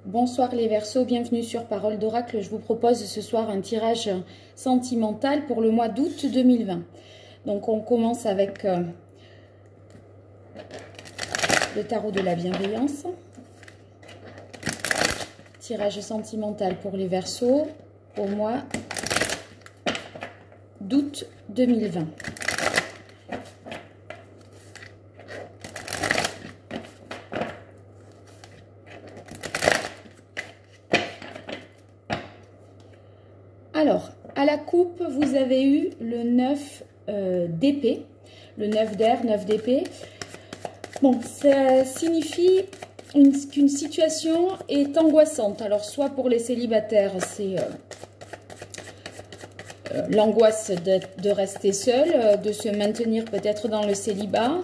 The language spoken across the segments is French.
Bonsoir les Verseaux, bienvenue sur Parole d'Oracle. Je vous propose ce soir un tirage sentimental pour le mois d'août 2020. Donc on commence avec le tarot de la bienveillance. Tirage sentimental pour les Verseaux au mois d'août 2020. Alors, à la coupe, vous avez eu le 9 d'épée, le 9 d'air, 9 d'épée. Bon, ça signifie qu'une situation est angoissante. Alors, soit pour les célibataires, c'est l'angoisse de rester seul, de se maintenir peut-être dans le célibat,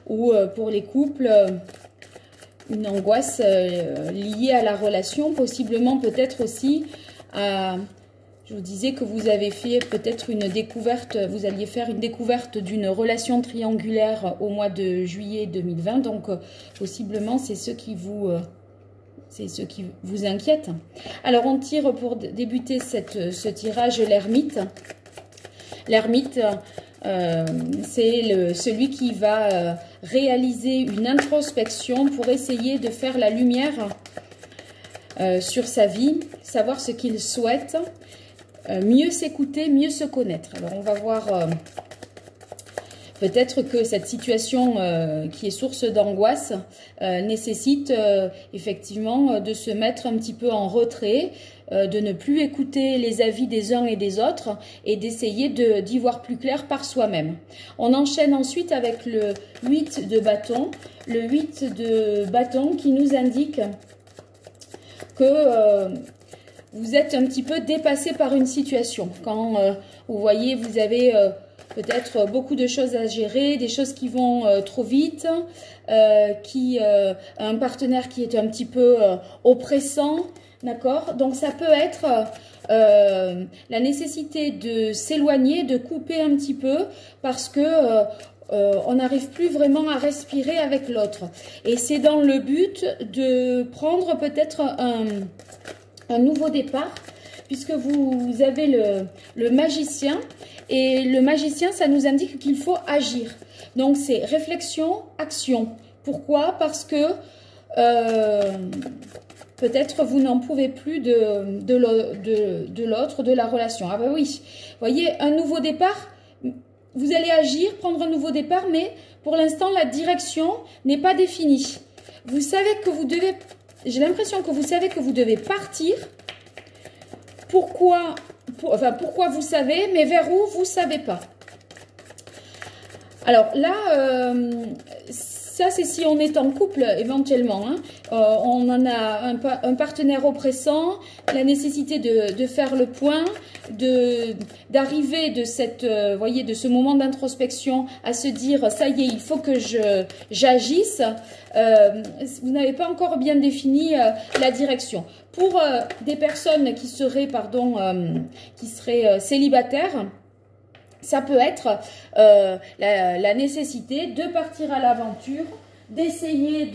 ou pour les couples, une angoisse liée à la relation, possiblement peut-être aussi à... Je vous disais que vous avez fait peut-être une découverte, vous alliez faire une découverte d'une relation triangulaire au mois de juillet 2020. Donc, possiblement, c'est ce qui vous inquiète. Alors, on tire pour débuter ce tirage l'ermite. L'ermite, c'est celui qui va réaliser une introspection pour essayer de faire la lumière sur sa vie, savoir ce qu'il souhaite. Mieux s'écouter, mieux se connaître. Alors, on va voir peut-être que cette situation qui est source d'angoisse nécessite effectivement de se mettre un petit peu en retrait, de ne plus écouter les avis des uns et des autres et d'essayer d'y voir plus clair par soi-même. On enchaîne ensuite avec le 8 de bâton. Le 8 de bâton qui nous indique que... vous êtes un petit peu dépassé par une situation. Quand vous voyez, vous avez peut-être beaucoup de choses à gérer, des choses qui vont trop vite, un partenaire qui est un petit peu oppressant, d'accord? Donc ça peut être la nécessité de s'éloigner, de couper un petit peu, parce que on n'arrive plus vraiment à respirer avec l'autre. Et c'est dans le but de prendre peut-être un nouveau départ, puisque vous avez le magicien, et le magicien, ça nous indique qu'il faut agir. Donc, c'est réflexion, action. Pourquoi? Parce que peut-être vous n'en pouvez plus de l'autre, de la relation. Ah ben oui, vous voyez, un nouveau départ, vous allez agir, prendre un nouveau départ, mais pour l'instant, la direction n'est pas définie. Vous savez que vous devez... J'ai l'impression que vous savez que vous devez partir. Pourquoi vous savez, mais vers où vous ne savez pas. Alors là, ça c'est si on est en couple éventuellement. Hein. On en a un partenaire oppressant, la nécessité de faire le point, d'arriver de de ce moment d'introspection à se dire ça y est, il faut que j'agisse. Vous n'avez pas encore bien défini la direction. Pour des personnes qui seraient, célibataires, ça peut être la nécessité de partir à l'aventure, d'essayer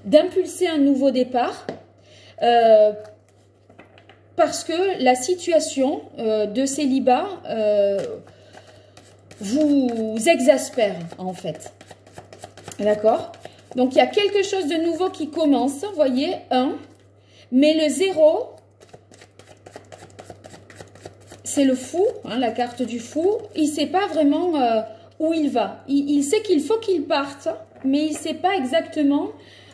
d'impulser un nouveau départ, parce que la situation de célibat vous exaspère en fait. D'accord? Donc, il y a quelque chose de nouveau qui commence, vous voyez, 1, mais le 0, c'est le fou, hein, la carte du fou. Il ne sait pas vraiment où il va. Il sait qu'il faut qu'il parte, mais il ne sait pas exactement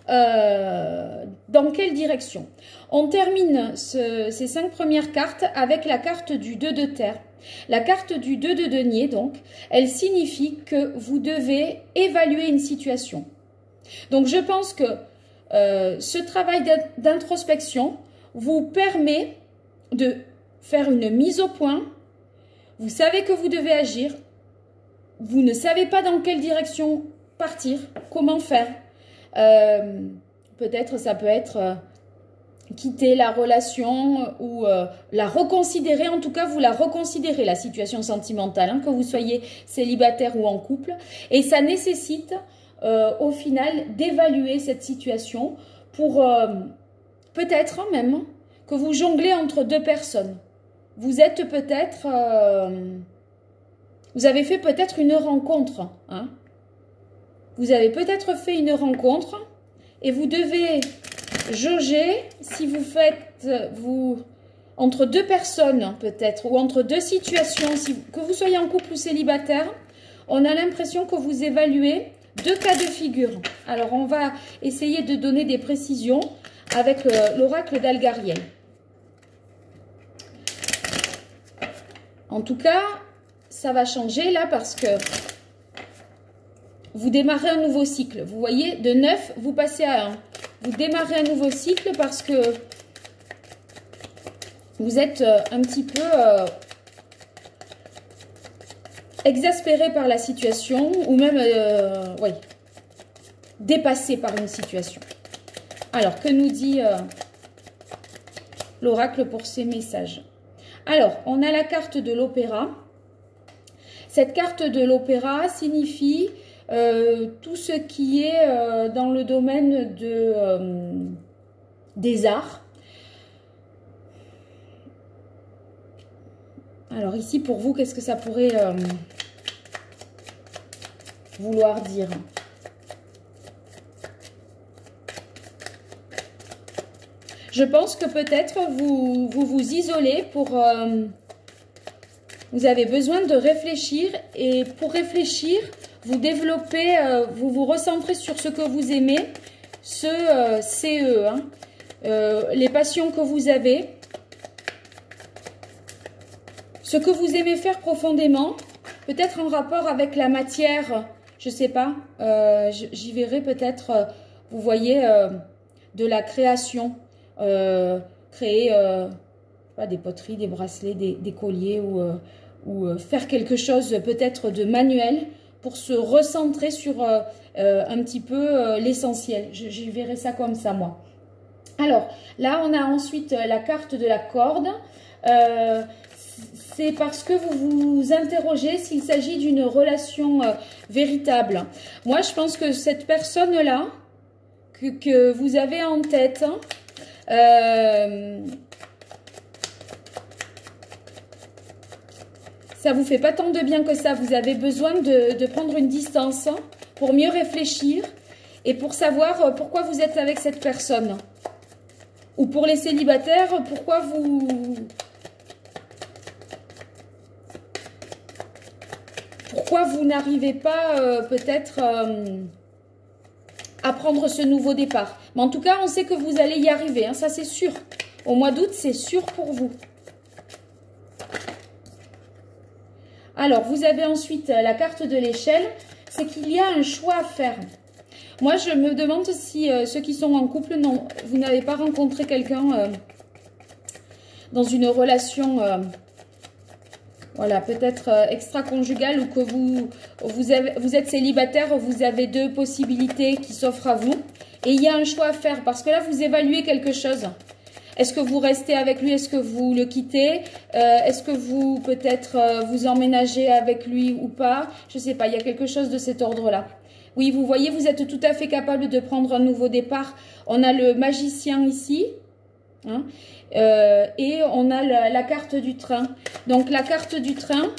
dans quelle direction. On termine ces 5 premières cartes avec la carte du 2 de terre. La carte du 2 de denier, donc, elle signifie que vous devez évaluer une situation. Donc, je pense que ce travail d'introspection vous permet de faire une mise au point. Vous savez que vous devez agir. Vous ne savez pas dans quelle direction partir, comment faire. Peut-être, ça peut être quitter la relation ou la reconsidérer. En tout cas, vous la reconsidérez, la situation sentimentale, hein, que vous soyez célibataire ou en couple. Et ça nécessite au final d'évaluer cette situation pour peut-être même que vous jonglez entre deux personnes. Vous êtes peut-être... vous avez fait peut-être une rencontre. Hein. Vous avez peut-être fait une rencontre et vous devez jauger si vous faites... entre deux personnes peut-être ou entre deux situations, que vous soyez en couple ou célibataire, on a l'impression que vous évaluez deux cas de figure. Alors on va essayer de donner des précisions avec l'oracle d'Algariel. En tout cas, ça va changer là parce que vous démarrez un nouveau cycle. Vous voyez, de 9, vous passez à 1. Vous démarrez un nouveau cycle parce que vous êtes un petit peu exaspéré par la situation ou même oui, dépassé par une situation. Alors, que nous dit l'oracle pour ces messages? Alors, on a la carte de l'opéra. Cette carte de l'opéra signifie tout ce qui est dans le domaine des arts. Alors ici, pour vous, qu'est-ce que ça pourrait vouloir dire? Je pense que peut-être vous isolez pour... vous avez besoin de réfléchir et pour réfléchir, vous développez, vous vous recentrez sur ce que vous aimez, c'est eux, hein, les passions que vous avez, ce que vous aimez faire profondément, peut-être en rapport avec la matière, je ne sais pas, j'y verrai peut-être, vous voyez, de la création, créer pas des poteries, des bracelets, des colliers ou faire quelque chose peut-être de manuel pour se recentrer sur un petit peu l'essentiel. J'y verrai ça comme ça, moi. Alors, là, on a ensuite la carte de la corde. C'est parce que vous vous interrogez s'il s'agit d'une relation véritable. Moi, je pense que cette personne-là, que vous avez en tête, ça vous fait pas tant de bien que ça. Vous avez besoin de prendre une distance pour mieux réfléchir et pour savoir pourquoi vous êtes avec cette personne. Ou pour les célibataires, pourquoi vous n'arrivez pas peut-être à prendre ce nouveau départ. Mais en tout cas, on sait que vous allez y arriver, hein, ça c'est sûr. Au mois d'août, c'est sûr pour vous. Alors, vous avez ensuite la carte de l'échelle, c'est qu'il y a un choix à faire. Moi, je me demande si ceux qui sont en couple, non, vous n'avez pas rencontré quelqu'un dans une relation, voilà, peut-être extra-conjugale ou que vous êtes célibataire, vous avez deux possibilités qui s'offrent à vous. Et il y a un choix à faire parce que là, vous évaluez quelque chose. Est-ce que vous restez avec lui? Est-ce que vous le quittez? Est-ce que vous, peut-être, vous emménagez avec lui ou pas? Je ne sais pas, il y a quelque chose de cet ordre-là. Oui, vous voyez, vous êtes tout à fait capable de prendre un nouveau départ. On a le magicien ici. Hein, et on a la carte du train. Donc, la carte du train,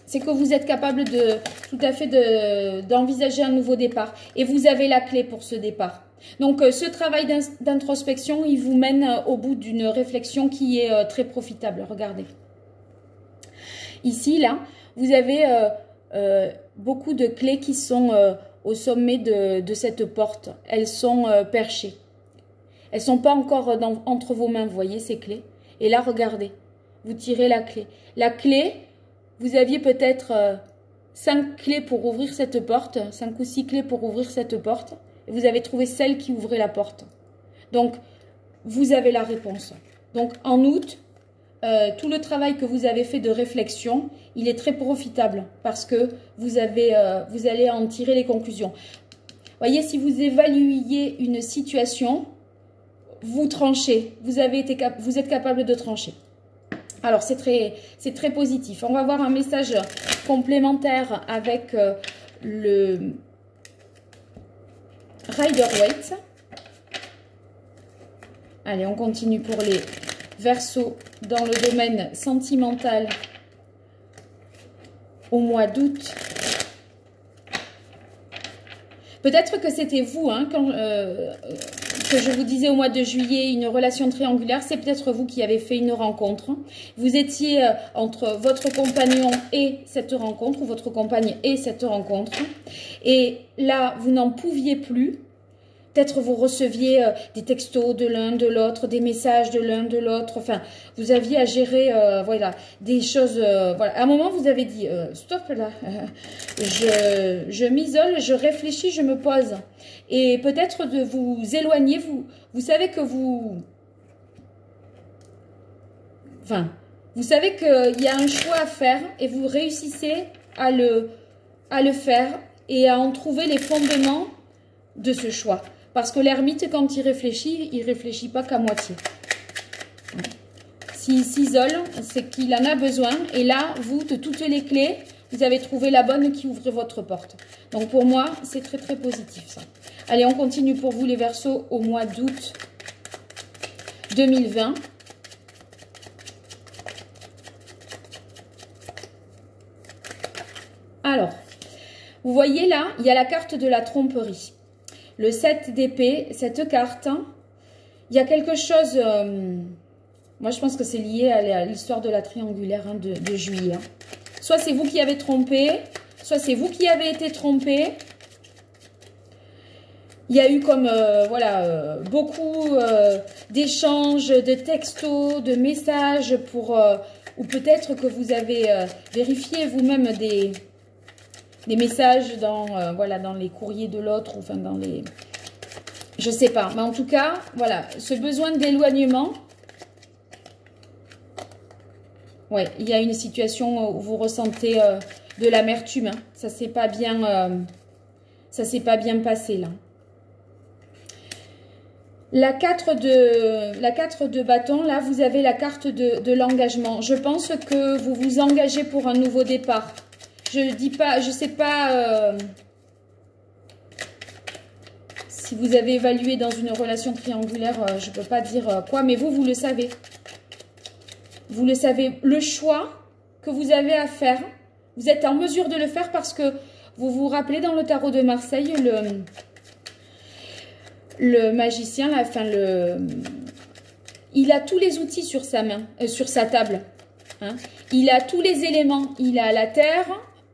c'est que vous êtes capable tout à fait d'envisager un nouveau départ. Et vous avez la clé pour ce départ. Donc, ce travail d'introspection, il vous mène au bout d'une réflexion qui est très profitable. Regardez. Ici, là, vous avez beaucoup de clés qui sont au sommet de cette porte. Elles sont perchées. Elles ne sont pas encore entre vos mains, vous voyez ces clés. Et là, regardez, vous tirez la clé. La clé, vous aviez peut-être 5 clés pour ouvrir cette porte, 5 ou 6 clés pour ouvrir cette porte. Et vous avez trouvé celle qui ouvrait la porte. Donc, vous avez la réponse. Donc, en août, tout le travail que vous avez fait de réflexion, il est très profitable parce que vous allez en tirer les conclusions. Voyez, si vous évaluiez une situation, vous tranchez, vous êtes capable de trancher. Alors, c'est très positif. On va voir un message complémentaire avec Rider-Waite. Allez, on continue pour les Verseaux dans le domaine sentimental au mois d'août. Peut-être que c'était vous, hein, que je vous disais au mois de juillet, une relation triangulaire, c'est peut-être vous qui avez fait une rencontre. Vous étiez entre votre compagnon et cette rencontre, ou votre compagne et cette rencontre. Et là, vous n'en pouviez plus. Peut-être vous receviez des textos de l'un, de l'autre, des messages de l'un, de l'autre. Enfin, vous aviez à gérer voilà, des choses. Voilà. À un moment, vous avez dit stop là, je m'isole, je réfléchis, je me pose. Et peut-être de vous éloigner. Vous savez que enfin, vous savez qu'il y a un choix à faire et vous réussissez à le faire et à en trouver les fondements de ce choix. Parce que l'ermite, quand il réfléchit pas qu'à moitié. S'il s'isole, c'est qu'il en a besoin. Et là, vous, de toutes les clés, vous avez trouvé la bonne qui ouvre votre porte. Donc pour moi, c'est très très positif ça. Allez, on continue pour vous les Verseaux au mois d'août 2020. Alors, vous voyez là, il y a la carte de la tromperie. Le 7 d'épée, cette carte, hein, il y a quelque chose, moi je pense que c'est lié à l'histoire de la triangulaire hein, de juillet. Hein. Soit c'est vous qui avez trompé, soit c'est vous qui avez été trompé. Il y a eu comme, voilà, beaucoup d'échanges, de textos, de messages pour, ou peut-être que vous avez vérifié vous-même des messages dans, voilà, dans les courriers de l'autre, enfin dans les... Je sais pas, mais en tout cas, voilà, ce besoin d'éloignement. Ouais, il y a une situation où vous ressentez de l'amertume. Hein. Ça s'est pas bien passé là. La 4 de bâton, là, vous avez la carte de l'engagement. Je pense que vous vous engagez pour un nouveau départ. Je dis pas, je sais pas si vous avez évalué dans une relation triangulaire, je peux pas dire quoi, mais vous le savez. Vous le savez, le choix que vous avez à faire, vous êtes en mesure de le faire parce que vous vous rappelez dans le tarot de Marseille, le magicien, là, enfin il a tous les outils sur sa main, sur sa table. Hein. Il a tous les éléments, il a la terre,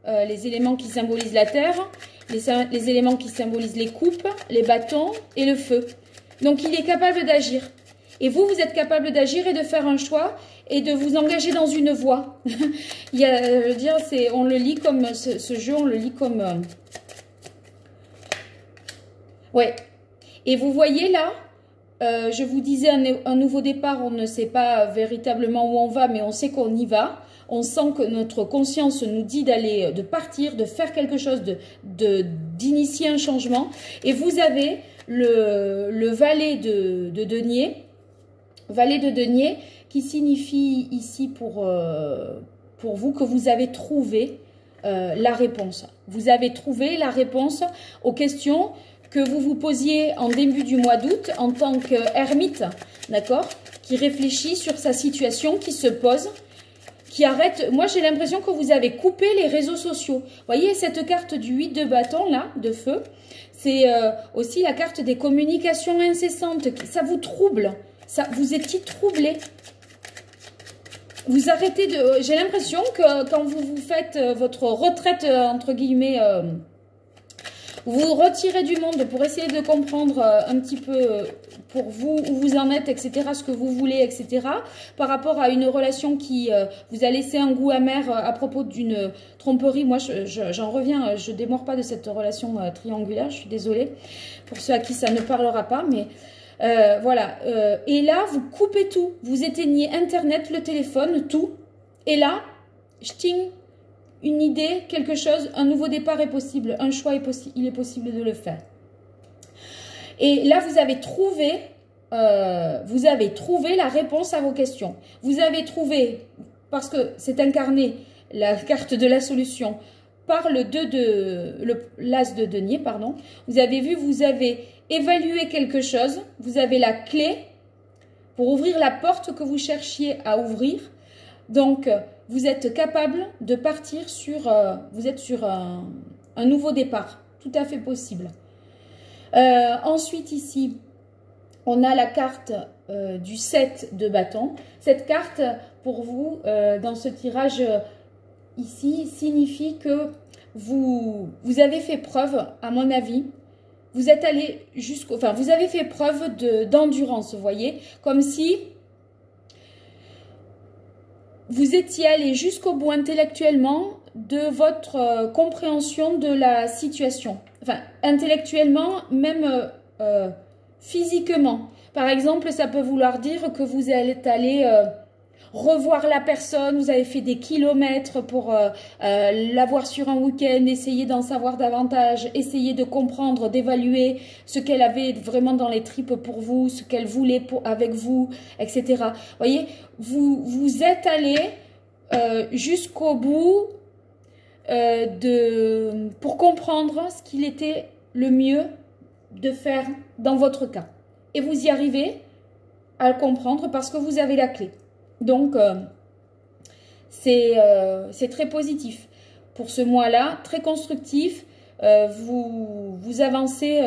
les éléments qui symbolisent la terre, les éléments qui symbolisent les coupes, les bâtons et le feu. Donc, il est capable d'agir. Et vous, vous êtes capable d'agir et de faire un choix et de vous engager dans une voie. Il y a, je veux dire, on le lit comme, ce jeu, on le lit comme... Ouais. Et vous voyez là, je vous disais un nouveau départ, on ne sait pas véritablement où on va, mais on sait qu'on y va. On sent que notre conscience nous dit de partir, de faire quelque chose, d'initier un changement. Et vous avez le valet de denier. Valet de denier qui signifie ici pour vous que vous avez trouvé la réponse. Vous avez trouvé la réponse aux questions que vous vous posiez en début du mois d'août en tant qu'ermite, d'accord, qui réfléchit sur sa situation, qui se pose, qui arrête. Moi, j'ai l'impression que vous avez coupé les réseaux sociaux. Vous voyez cette carte du 8 de bâton, là, de feu, c'est aussi la carte des communications incessantes. Ça vous trouble, vous étiez troublé. Vous arrêtez de... J'ai l'impression que quand vous faites votre retraite, entre guillemets... vous vous retirez du monde pour essayer de comprendre un petit peu pour vous où vous en êtes, etc., ce que vous voulez, etc., par rapport à une relation qui vous a laissé un goût amer à propos d'une tromperie. Moi, j'en reviens, je ne démords pas de cette relation triangulaire, je suis désolée pour ceux à qui ça ne parlera pas, mais voilà. Et là, vous coupez tout, vous éteignez Internet, le téléphone, tout, et là, ch'ting, une idée, quelque chose, un nouveau départ est possible, un choix est possible, il est possible de le faire. Et là, vous avez trouvé la réponse à vos questions. Vous avez trouvé, parce que c'est incarné, la carte de la solution, par l'as de denier, pardon. Vous avez vu, vous avez évalué quelque chose, vous avez la clé pour ouvrir la porte que vous cherchiez à ouvrir. Donc, vous êtes capable de partir sur, vous êtes sur un nouveau départ, tout à fait possible. Ensuite, ici, on a la carte du 7 de bâton. Cette carte, pour vous, dans ce tirage ici, signifie que vous avez fait preuve, à mon avis, vous êtes allé jusqu'au... Enfin, vous avez fait preuve d'endurance, vous voyez, comme si vous étiez allé jusqu'au bout intellectuellement de votre compréhension de la situation. Enfin, intellectuellement, même physiquement. Par exemple, ça peut vouloir dire que vous êtes allé revoir la personne, vous avez fait des kilomètres pour la voir sur un week-end, essayer d'en savoir davantage, essayer de comprendre, d'évaluer ce qu'elle avait vraiment dans les tripes pour vous, ce qu'elle voulait avec vous, etc. Vous voyez, vous êtes allé jusqu'au bout pour comprendre ce qu'il était le mieux de faire dans votre cas. Et vous y arrivez à le comprendre parce que vous avez la clé. Donc, c'est très positif. Pour ce mois-là, très constructif, vous avancez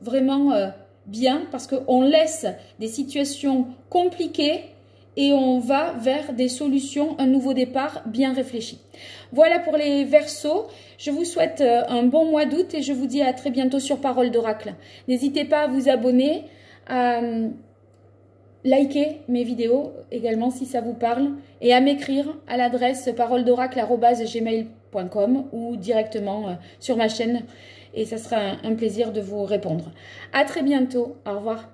vraiment bien parce qu'on laisse des situations compliquées et on va vers des solutions, un nouveau départ bien réfléchi. Voilà pour les Verseaux. Je vous souhaite un bon mois d'août et je vous dis à très bientôt sur Parole d'Oracle. N'hésitez pas à vous abonner, à liker mes vidéos également si ça vous parle et à m'écrire à l'adresse paroledoracle@gmail.com ou directement sur ma chaîne et ça sera un plaisir de vous répondre. À très bientôt. Au revoir.